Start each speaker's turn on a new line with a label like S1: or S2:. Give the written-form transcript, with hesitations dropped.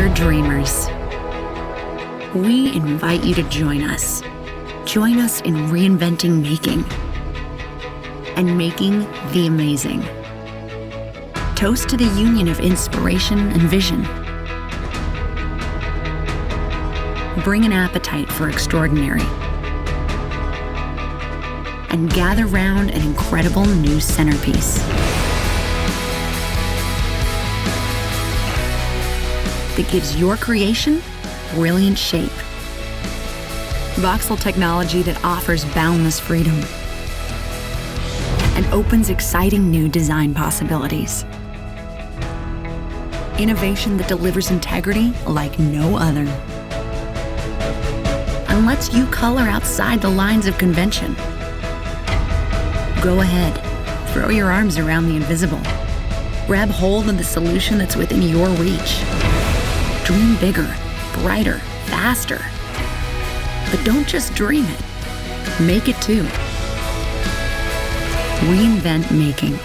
S1: Dear dreamers, we invite you to join us. Join us in reinventing making and making the amazing. Toast to the union of inspiration and vision. Bring an appetite for extraordinary and gather round an incredible new centerpiece that gives your creation brilliant shape. Voxel technology that offers boundless freedom and opens exciting new design possibilities. Innovation that delivers integrity like no other. And lets you color outside the lines of convention. Go ahead, throw your arms around the invisible. Grab hold of the solution that's within your reach. Dream bigger, brighter, faster. But don't just dream it, make it too. Reinvent making.